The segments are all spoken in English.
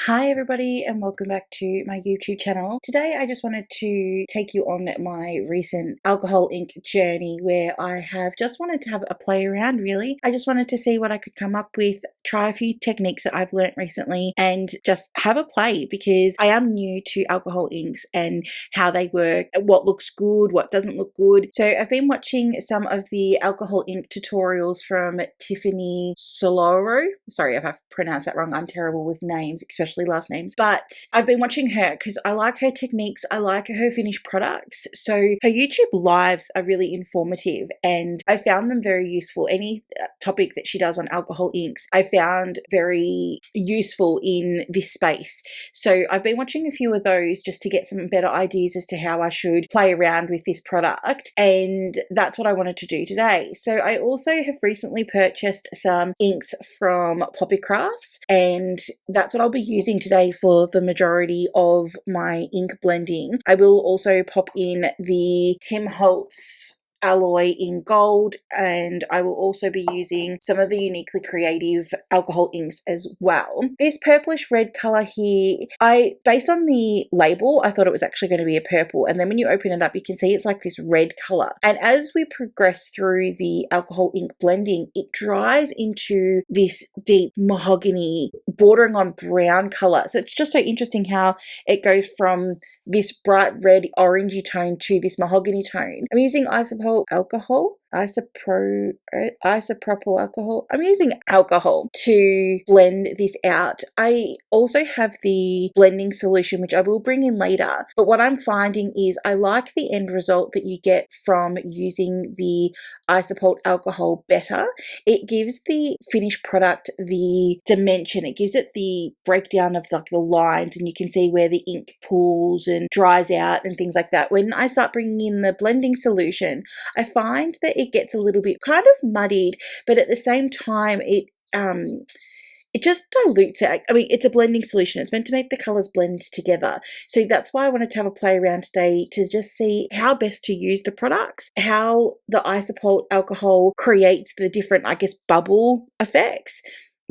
Hi everybody and welcome back to my YouTube channel. Today I just wanted to take you on my recent alcohol ink journey where I have just wanted to have a play around really. I just wanted to see what I could come up with, try a few techniques that I've learnt recently and just have a play because I am new to alcohol inks and how they work, what looks good, what doesn't look good. So I've been watching some of the alcohol ink tutorials from Tiffany Soloro. Sorry if I've pronounced that wrong, I'm terrible with names, especially last names, but I've been watching her because I like her techniques, I like her finished products. So her YouTube lives are really informative and I found them very useful. Any topic that she does on alcohol inks I found very useful in this space. So I've been watching a few of those just to get some better ideas as to how I should play around with this product, and that's what I wanted to do today. So I also have recently purchased some inks from papercrafts, and that's what I'll be using today for the majority of my ink blending. I will also pop in the Tim Holtz alloy in gold, and I will also be using some of the Uniquely Creative alcohol inks as well. This purplish red color here, based on the label, I thought it was actually going to be a purple, and then when you open it up you can see it's like this red color, and as we progress through the alcohol ink blending it dries into this deep mahogany bordering on brown color. So it's just so interesting how it goes from this bright red orangey tone to this mahogany tone. I'm using isopropyl alcohol. Isopropyl alcohol. I'm using alcohol to blend this out. I also have the blending solution, which I will bring in later. But what I'm finding is I like the end result that you get from using the isopropyl alcohol better. It gives the finished product the dimension. It gives it the breakdown of like the lines, and you can see where the ink pools and dries out and things like that. When I start bringing in the blending solution, I find that it gets a little bit kind of muddied, but at the same time it just dilutes it. I mean, it's a blending solution. It's meant to make the colors blend together. So that's why I wanted to have a play around today to just see how best to use the products, how the isopropyl alcohol creates the different, I guess, bubble effects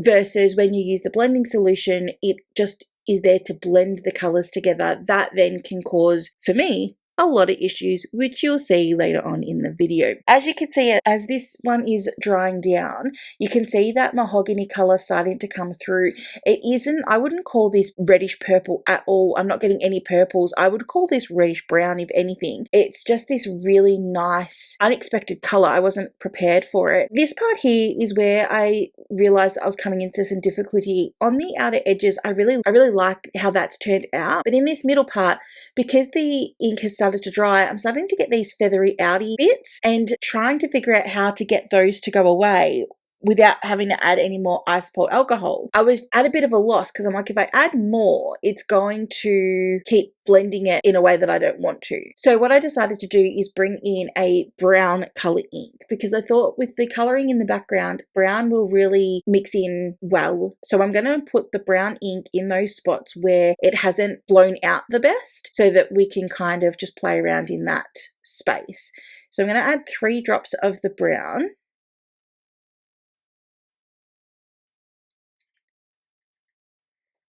versus when you use the blending solution, it just is there to blend the colors together. That then can cause, for me, a lot of issues, which you'll see later on in the video. As you can see, as this one is drying down, you can see that mahogany color starting to come through. It isn't, I wouldn't call this reddish purple at all. I'm not getting any purples. I would call this reddish brown, if anything. It's just this really nice, unexpected color. I wasn't prepared for it. This part here is where I realized I was coming into some difficulty. On the outer edges, I really like how that's turned out. But in this middle part, because the ink has started to dry, I'm starting to get these feathery outy bits and trying to figure out how to get those to go away without having to add any more isopropyl alcohol. I was at a bit of a loss because I'm like, if I add more, it's going to keep blending it in a way that I don't want to. So what I decided to do is bring in a brown color ink because I thought with the coloring in the background, brown will really mix in well. So I'm going to put the brown ink in those spots where it hasn't blown out the best so that we can kind of just play around in that space. So I'm going to add 3 drops of the brown.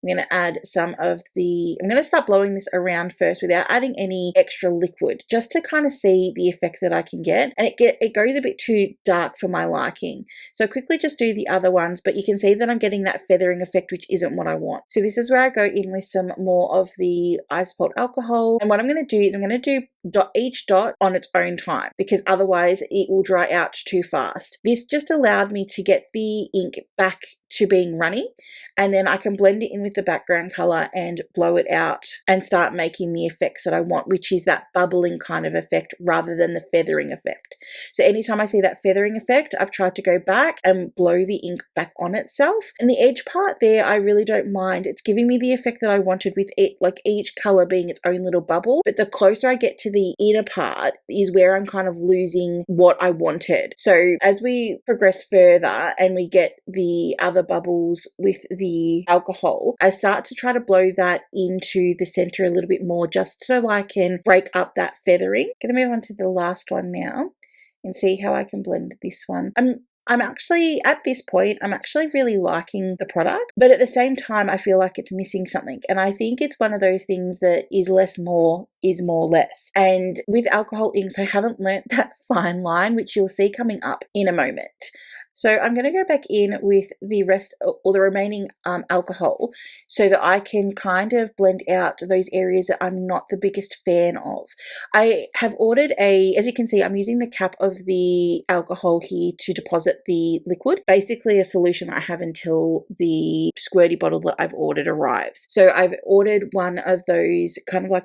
I'm going to add some of the, I'm going to start blowing this around first without adding any extra liquid, just to kind of see the effect that I can get. And it goes a bit too dark for my liking. So quickly just do the other ones, but you can see that I'm getting that feathering effect, which isn't what I want. So this is where I go in with some more of the isopropyl alcohol. And what I'm going to do is I'm going to do each dot on its own time because otherwise it will dry out too fast. This just allowed me to get the ink back to being runny, and then I can blend it in with the background color and blow it out and start making the effects that I want, which is that bubbling kind of effect rather than the feathering effect. So anytime I see that feathering effect, I've tried to go back and blow the ink back on itself. And the edge part there, I really don't mind. It's giving me the effect that I wanted with it, like each color being its own little bubble. But the closer I get to the inner part is where I'm kind of losing what I wanted. So as we progress further and we get the other bubbles with the alcohol, I start to try to blow that into the center a little bit more just so I can break up that feathering. Gonna move on to the last one now and see how I can blend this one. I'm I'm actually, at this point, I'm actually really liking the product, but at the same time, I feel like it's missing something. And I think it's one of those things that is less more is more less. And with alcohol inks, I haven't learnt that fine line, which you'll see coming up in a moment. So I'm going to go back in with the rest or the remaining alcohol so that I can kind of blend out those areas that I'm not the biggest fan of. I have ordered as you can see, I'm using the cap of the alcohol here to deposit the liquid, basically a solution that I have until the squirty bottle that I've ordered arrives. So I've ordered one of those, kind of like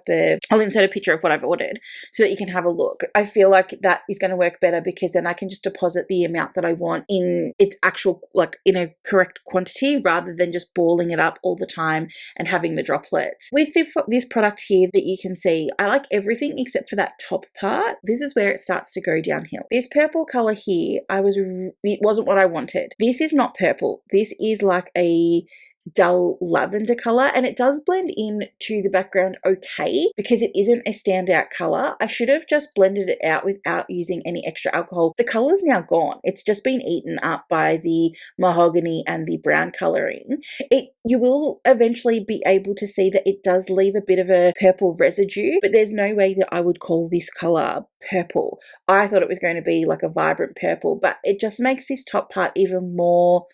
I'll insert a picture of what I've ordered so that you can have a look. I feel like that is going to work better because then I can just deposit the amount that I want in its actual, like in a correct quantity, rather than just balling it up all the time and having the droplets. With this product here that you can see, I like everything except for that top part. This is where it starts to go downhill. This purple color here, it wasn't what I wanted. This is not purple. This is like a dull lavender color, and it does blend in to the background okay because it isn't a standout color. I should have just blended it out without using any extra alcohol. The color is now gone. It's just been eaten up by the mahogany and the brown coloring. You will eventually be able to see that it does leave a bit of a purple residue, but there's no way that I would call this color purple. I thought it was going to be like a vibrant purple, but it just makes this top part even more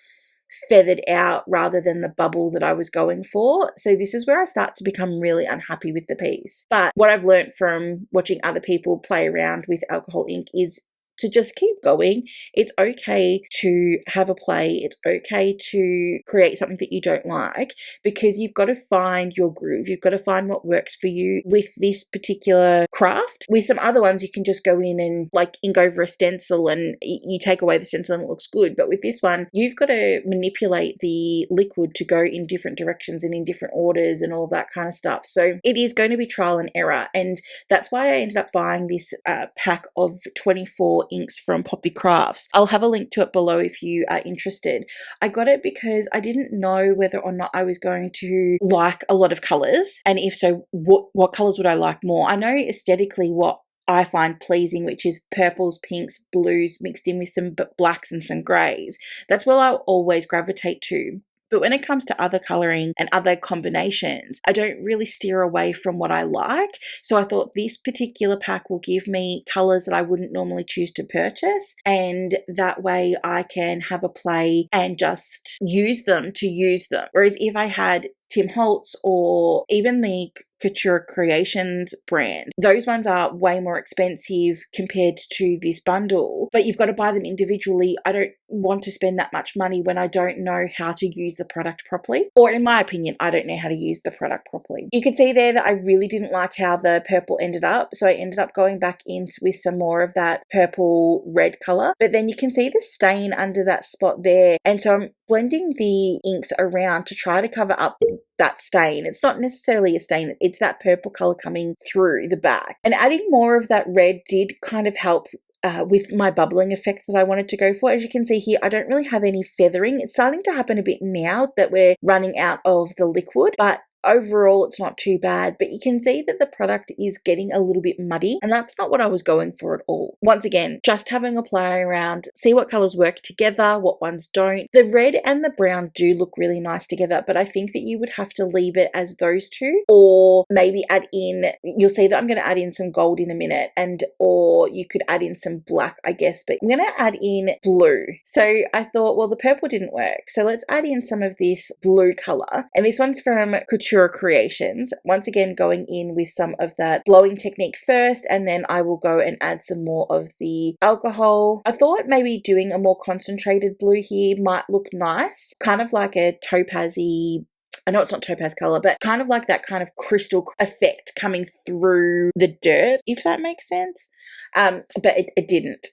feathered out rather than the bubble that I was going for. So this is where I start to become really unhappy with the piece. But what I've learned from watching other people play around with alcohol ink is to just keep going. It's okay to have a play. It's okay to create something that you don't like, because you've got to find your groove. You've got to find what works for you with this particular craft. With some other ones, you can just go in and like ink over a stencil and you take away the stencil and it looks good. But with this one, you've got to manipulate the liquid to go in different directions and in different orders and all that kind of stuff. So it is going to be trial and error. And that's why I ended up buying this pack of 24 inks from papercrafts. I'll have a link to it below if you are interested. I got it because I didn't know whether or not I was going to like a lot of colors, and if so, what colors would I like more. I know aesthetically what I find pleasing, which is purples, pinks, blues mixed in with some blacks and some greys. That's what I'll always gravitate to. But when it comes to other colouring and other combinations, I don't really steer away from what I like. So I thought this particular pack will give me colours that I wouldn't normally choose to purchase. And that way I can have a play and just use them to use them. Whereas if I had Tim Holtz or even the Couture Creations brand, those ones are way more expensive compared to this bundle, but you've got to buy them individually. I don't want to spend that much money when I don't know how to use the product properly, or in my opinion, I don't know how to use the product properly. You can see there that I really didn't like how the purple ended up, so I ended up going back in with some more of that purple red color, but then you can see the stain under that spot there, and so I'm blending the inks around to try to cover up that stain. It's not necessarily a stain, it's that purple color coming through the back. And adding more of that red did kind of help with my bubbling effect that I wanted to go for. As you can see here, I don't really have any feathering. It's starting to happen a bit now that we're running out of the liquid, but overall, it's not too bad, but you can see that the product is getting a little bit muddy, and that's not what I was going for at all. Once again, just having a play around, see what colors work together, what ones don't. The red and the brown do look really nice together, but I think that you would have to leave it as those two, or maybe add in, you'll see that I'm going to add in some gold in a minute, or you could add in some black, I guess, but I'm going to add in blue. So I thought, well, the purple didn't work, so let's add in some of this blue color, and this one's from Couture Creations. Once again, going in with some of that blowing technique first, and then I will go and add some more of the alcohol. I thought maybe doing a more concentrated blue here might look nice, kind of like a topaz-y, I know it's not topaz color, but kind of like that kind of crystal effect coming through the dirt, if that makes sense. But it didn't.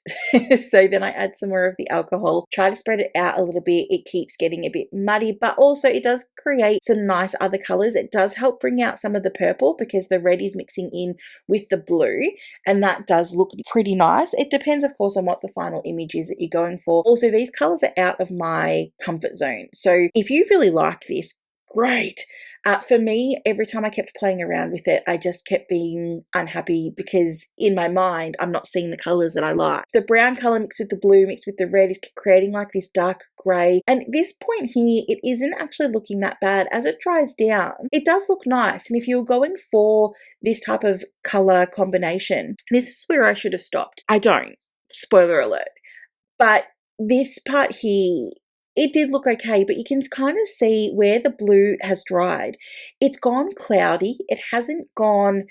So then I add some more of the alcohol, try to spread it out a little bit. It keeps getting a bit muddy, but also it does create some nice other colors. It does help bring out some of the purple because the red is mixing in with the blue, and that does look pretty nice. It depends, of course, on what the final image is that you're going for. Also, these colors are out of my comfort zone. So if you really like this, great. For me, every time I kept playing around with it, I just kept being unhappy because in my mind, I'm not seeing the colors that I like. The brown color mixed with the blue, mixed with the red is creating like this dark gray. And at this point here, it isn't actually looking that bad. As it dries down, it does look nice. And if you're going for this type of color combination, this is where I should have stopped. I don't. Spoiler alert. But this part here, it did look okay, but you can kind of see where the blue has dried. It's gone cloudy. It hasn't gone,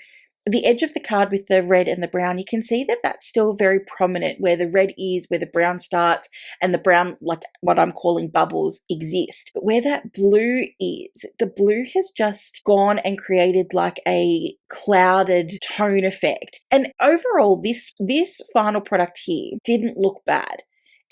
the edge of the card with the red and the brown, you can see that that's still very prominent where the red is, where the brown starts, and the brown, like what I'm calling bubbles, exist. But where that blue is, the blue has just gone and created like a clouded tone effect. And overall, this final product here didn't look bad.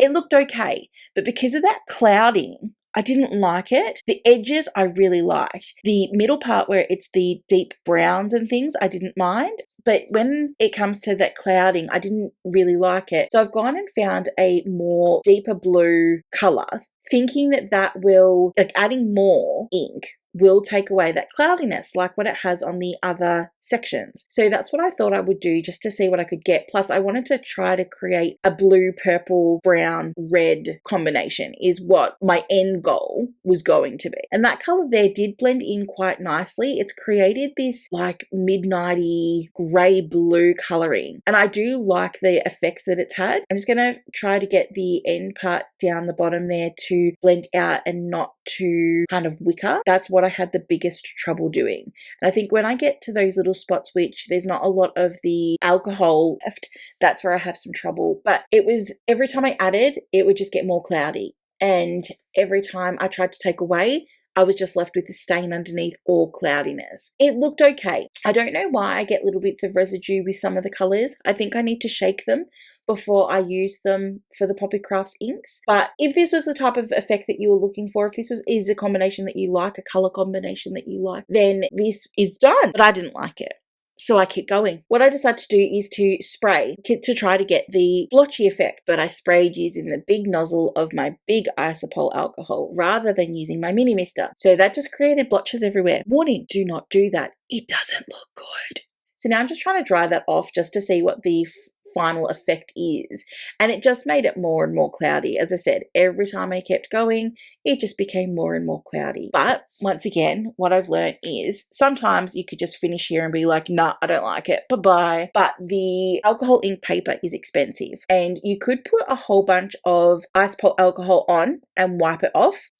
It looked okay, but because of that clouding, I didn't like it. The edges I really liked. The middle part where it's the deep browns and things, I didn't mind. But when it comes to that clouding, I didn't really like it. So I've gone and found a more deeper blue color, thinking that that will, like adding more ink, will take away that cloudiness like what it has on the other sections. So that's what I thought I would do just to see what I could get. Plus I wanted to try to create a blue, purple, brown, red combination is what my end goal was going to be. And that color there did blend in quite nicely. It's created this like midnighty gray blue coloring. And I do like the effects that it's had. I'm just going to try to get the end part down the bottom there to blend out and not to kind of wicker. That's what I had the biggest trouble doing. And I think when I get to those little spots which there's not a lot of the alcohol left, that's where I have some trouble. But it was every time I added, it would just get more cloudy. And every time I tried to take away, I was just left with the stain underneath or cloudiness. It looked okay. I don't know why I get little bits of residue with some of the colors. I think I need to shake them before I use them for the papercrafts inks. But if this was the type of effect that you were looking for, if this is a combination that you like, a color combination that you like, then this is done. But I didn't like it. So I kept going. What I decided to do is to spray to try to get the blotchy effect, but I sprayed using the big nozzle of my big isopol alcohol rather than using my mini mister. So that just created blotches everywhere. Warning, do not do that. It doesn't look good. So now I'm just trying to dry that off just to see what the final effect is. And it just made it more and more cloudy. As I said, every time I kept going, it just became more and more cloudy. But once again, what I've learned is sometimes you could just finish here and be like, nah, I don't like it. Bye-bye. But the alcohol ink paper is expensive. And you could put a whole bunch of isopol alcohol on and wipe it off.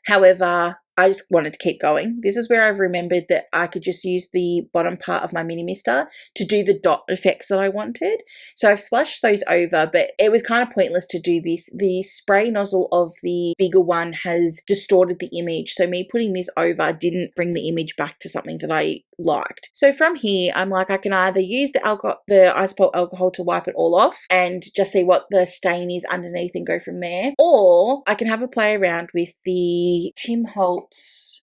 However, I just wanted to keep going. This is where I've remembered that I could just use the bottom part of my mini mister to do the dot effects that I wanted. So I've splashed those over, but it was kind of pointless to do this. The spray nozzle of the bigger one has distorted the image. So me putting this over didn't bring the image back to something that I liked. So from here, I'm like, I can either use the isopol alcohol to wipe it all off and just see what the stain is underneath and go from there. Or I can have a play around with the Tim Holtz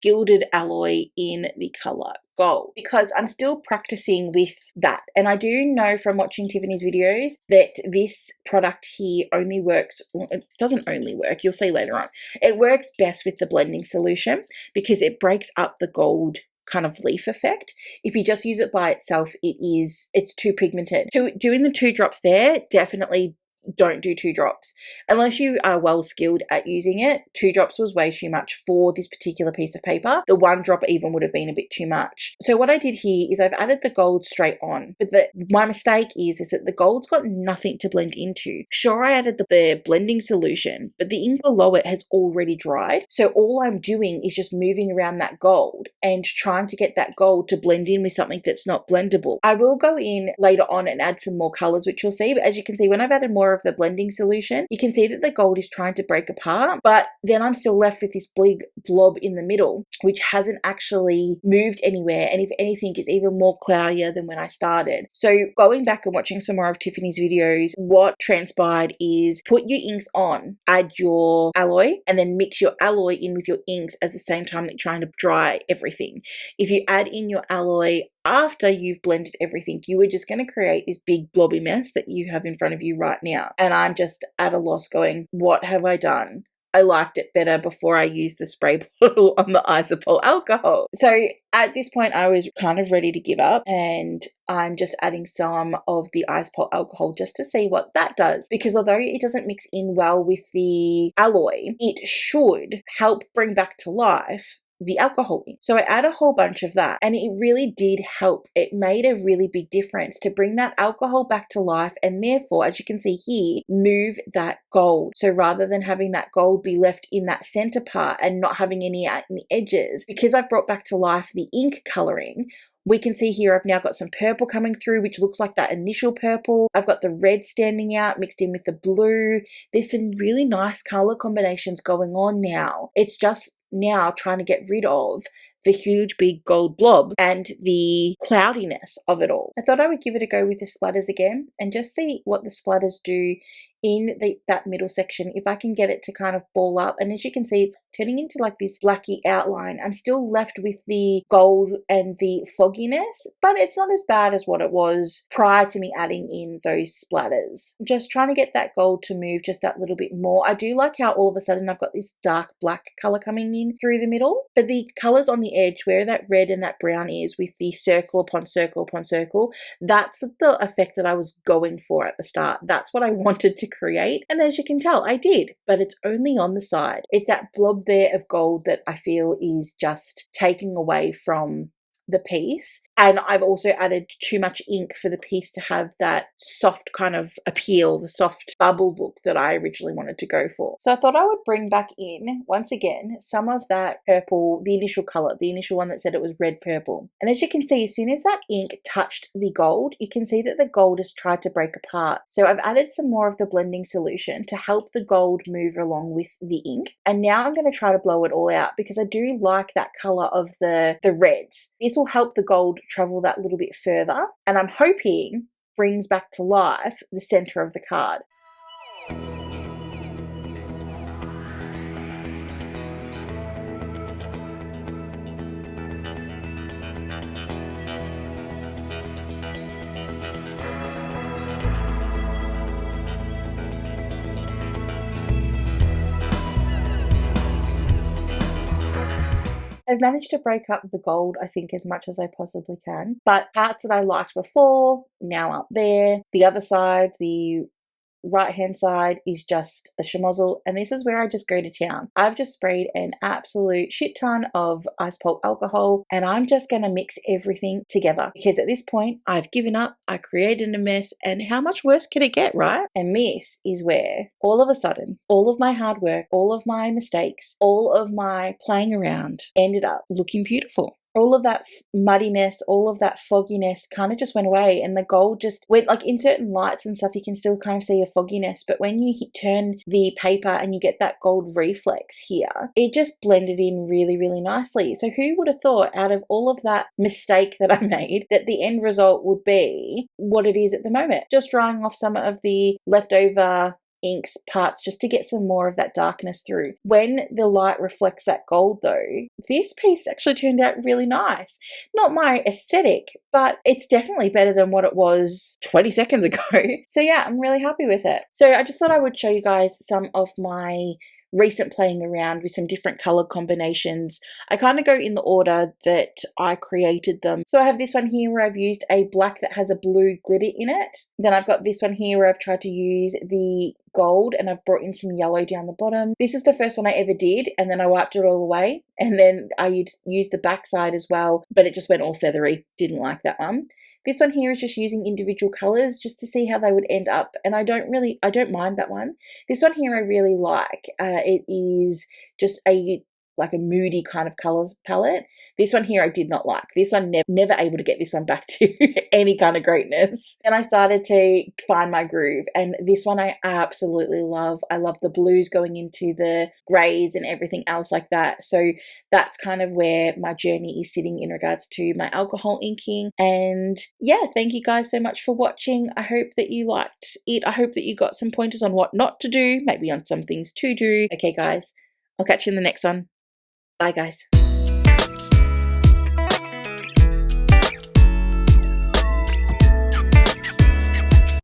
gilded alloy in the color gold, because I'm still practicing with that. And I do know from watching Tiffany's videos that this product here only works, well, it doesn't only work, you'll see later on. It works best with the blending solution because it breaks up the gold kind of leaf effect. If you just use it by itself, it's too pigmented. Doing the 2 drops there, definitely don't do 2 drops. Unless you are well skilled at using it, 2 drops was way too much for this particular piece of paper. The 1 drop even would have been a bit too much. So what I did here is I've added the gold straight on, but my mistake is that the gold's got nothing to blend into. Sure, I added the blending solution, but the ink below it has already dried. So all I'm doing is just moving around that gold and trying to get that gold to blend in with something that's not blendable. I will go in later on and add some more colors, which you'll see, but as you can see, when I've added more of the blending solution, you can see that the gold is trying to break apart, but then I'm still left with this big blob in the middle, which hasn't actually moved anywhere, and if anything, is even more cloudier than when I started. So going back and watching some more of Tiffany's videos, what transpired is put your inks on, add your alloy, and then mix your alloy in with your inks at the same time that you're trying to dry everything. If you add in your alloy after you've blended everything, you are just going to create this big blobby mess that you have in front of you right now. And I'm just at a loss going, what have I done? I liked it better before I used the spray bottle on the isopol alcohol. So at this point, I was kind of ready to give up, and I'm just adding some of the isopol alcohol just to see what that does. Because although it doesn't mix in well with the alloy, it should help bring back to life the alcoholink. So I add a whole bunch of that, and it really did help. It made a really big difference to bring that alcohol back to life, and therefore, as you can see here, move that gold. So rather than having that gold be left in that center part and not having any out in the edges, because I've brought back to life the ink coloring, we can see here I've now got some purple coming through, which looks like that initial purple. I've got the red standing out mixed in with the blue. There's some really nice color combinations going on now. It's just now trying to get rid of the huge big gold blob and the cloudiness of it all. I thought I would give it a go with the splatters again and just see what the splatters do in that middle section, if I can get it to kind of ball up. And as you can see, it's turning into like this blacky outline. I'm still left with the gold and the fogginess, but it's not as bad as what it was prior to me adding in those splatters. I'm just trying to get that gold to move just that little bit more. I do like how all of a sudden I've got this dark black color coming in through the middle, but the colors on the edge where that red and that brown is with the circle upon circle upon circle, that's the effect that I was going for at the start. That's what I wanted to create, and as you can tell, I did, but it's only on the side. It's that blob there of gold that I feel is just taking away from the piece. And I've also added too much ink for the piece to have that soft kind of appeal, the soft bubble look that I originally wanted to go for. So I thought I would bring back in, once again, some of that purple, the initial color, the initial one that said it was red purple. And as you can see, as soon as that ink touched the gold, you can see that the gold has tried to break apart. So I've added some more of the blending solution to help the gold move along with the ink. And now I'm going to try to blow it all out because I do like that color of the reds. This will help the gold travel that little bit further, and I'm hoping brings back to life the center of the card. I've managed to break up the gold, I think, as much as I possibly can. But parts that I liked before, now up there. The other side, the right-hand side, is just a schmozzle, and this is where I just go to town. I've just sprayed an absolute shit ton of isopol alcohol, and I'm just going to mix everything together because at this point, I've given up, I created a mess, and how much worse can it get, right? And this is where, all of a sudden, all of my hard work, all of my mistakes, all of my playing around ended up looking beautiful. All of that muddiness, all of that fogginess kind of just went away, and the gold just went, like in certain lights and stuff, you can still kind of see a fogginess, but when you turn the paper and you get that gold reflex here, it just blended in really, really nicely. So who would have thought out of all of that mistake that I made that the end result would be what it is at the moment? Just drying off some of the leftover inks parts just to get some more of that darkness through. When the light reflects that gold though, this piece actually turned out really nice. Not my aesthetic, but it's definitely better than what it was 20 seconds ago. So yeah, I'm really happy with it. So I just thought I would show you guys some of my recent playing around with some different color combinations. I kind of go in the order that I created them. So I have this one here where I've used a black that has a blue glitter in it. Then I've got this one here where I've tried to use the gold and I've brought in some yellow down the bottom. This is the first one I ever did, and then I wiped it all away, and then I used the back side as well, but it just went all feathery. Didn't like that one. This one here is just using individual colors just to see how they would end up, and I don't mind that one. This one here I really like. It is just like a moody kind of color palette. This one here I did not like. This one, never able to get this one back to any kind of greatness. And I started to find my groove, and this one I absolutely love. I love the blues going into the grays and everything else like that. So that's kind of where my journey is sitting in regards to my alcohol inking. And yeah, thank you guys so much for watching. I hope that you liked it. I hope that you got some pointers on what not to do, maybe on some things to do. Okay guys, I'll catch you in the next one. Bye guys.